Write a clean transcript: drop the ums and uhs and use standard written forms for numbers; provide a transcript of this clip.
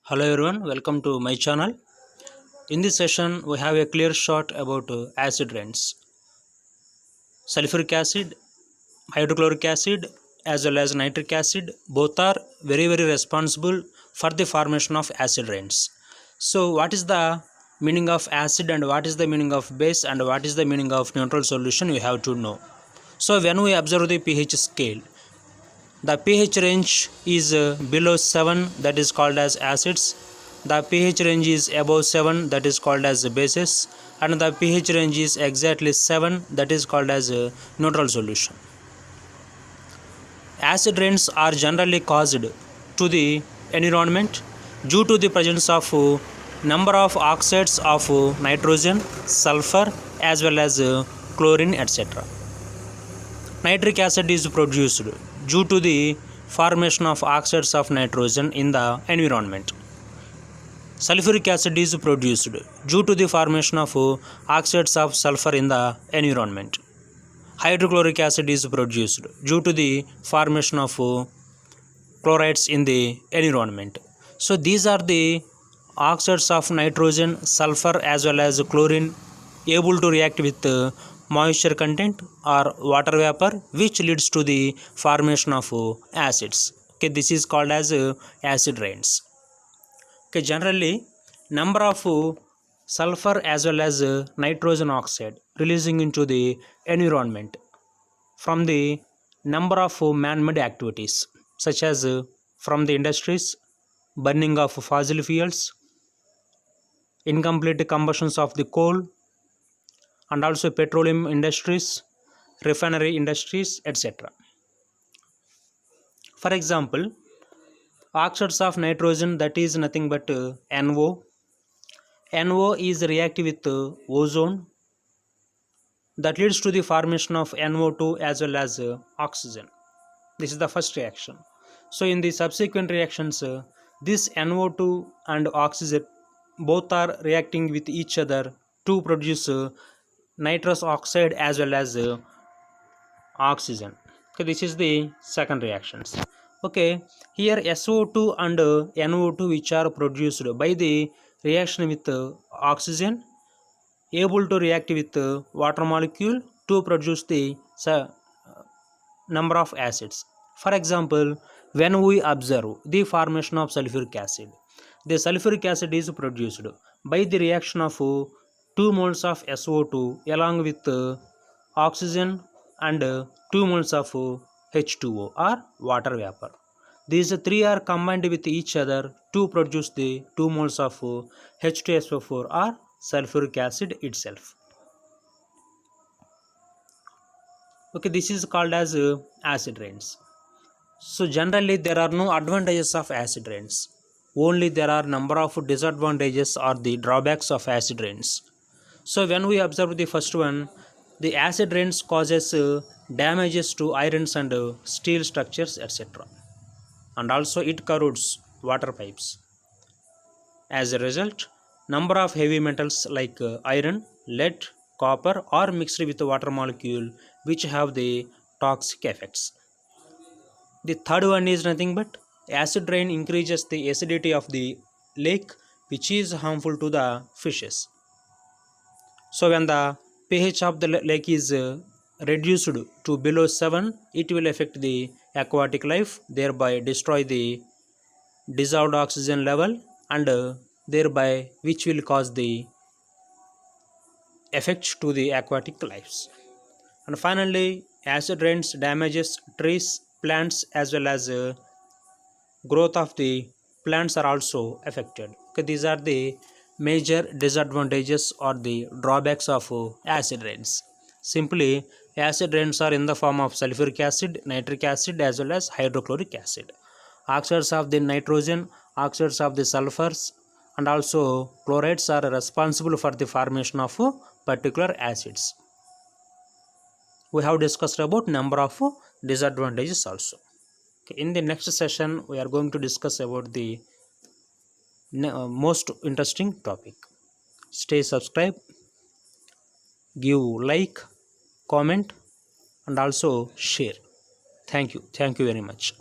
Hello everyone, welcome to my channel. In this session, we have a clear shot about acid rains. Sulfuric acid, hydrochloric acid, as well as nitric acid, both are very responsible for the formation of acid rains. So, what is the meaning of acid and what is the meaning of base and what is the meaning of neutral solution? You have to know. So, when we observe the pH scale, the pH range is below 7, that is called as acids. The pH range is above 7, that is called as bases, and the pH range is exactly 7, that is called as neutral solution. Acid rains are generally caused to the environment due to the presence of number of oxides of nitrogen, sulfur, as well as chlorine, etc. Nitric acid is produced due to the formation of oxides of nitrogen in the environment. Sulfuric acid is produced due to the formation of oxides of sulfur in the environment. Hydrochloric acid is produced due to the formation of chlorides in the environment. So these are the oxides of nitrogen, sulfur, as well as chlorine able to react with moisture content or water vapor, which leads to the formation of acids. Okay, this is called as acid rains. Okay, generally number of sulfur as well as nitrogen oxide releasing into the environment from the number of man-made activities such as from the industries, burning of fossil fuels, incomplete combustions of the coal, and also petroleum industries, refinery industries, etc. For example, oxides of nitrogen, that is nothing but NO. NO is reactive with ozone, that leads to the formation of NO2 as well as oxygen. This is the first reaction. So in the subsequent reactions, this NO2 and oxygen both are reacting with each other to produce nitrous oxide as well as oxygen. Okay, this is the second reactions. Okay, here SO2 and NO2, which are produced by the reaction with oxygen, able to react with water molecule to produce the number of acids. For example, when we observe the formation of sulfuric acid, the sulfuric acid is produced by the reaction of 2 moles of SO2 along with oxygen and 2 moles of H2O or water vapor. These three are combined with each other to produce the 2 moles of H2SO4 or sulfuric acid itself. Okay, this is called as acid rains. So generally there are no advantages of acid rains. Only there are number of disadvantages or the drawbacks of acid rains. So when we observe the first one, the acid rains causes damages to irons and steel structures, etc. And also it corrodes water pipes. As a result, number of heavy metals like iron, lead, copper are mixed with the water molecule, which have the toxic effects. The third one is nothing but acid rain increases the acidity of the lake, which is harmful to the fishes. So when the pH of the lake is reduced to below 7, it will affect the aquatic life, thereby destroy the dissolved oxygen level and thereby which will cause the effects to the aquatic lives. And finally, acid rains damages trees, plants, as well as growth of the plants are also affected. Okay, these are the major disadvantages or the drawbacks of acid rains. Simply, acid rains are in the form of sulfuric acid, nitric acid, as well as hydrochloric acid. Oxides of the nitrogen, oxides of the sulfurs, and also chlorides are responsible for the formation of particular acids. We have discussed about number of disadvantages also. Okay, in the next session, we are going to discuss about the most interesting topic. Stay subscribed, give like, comment, and also share. Thank you very much.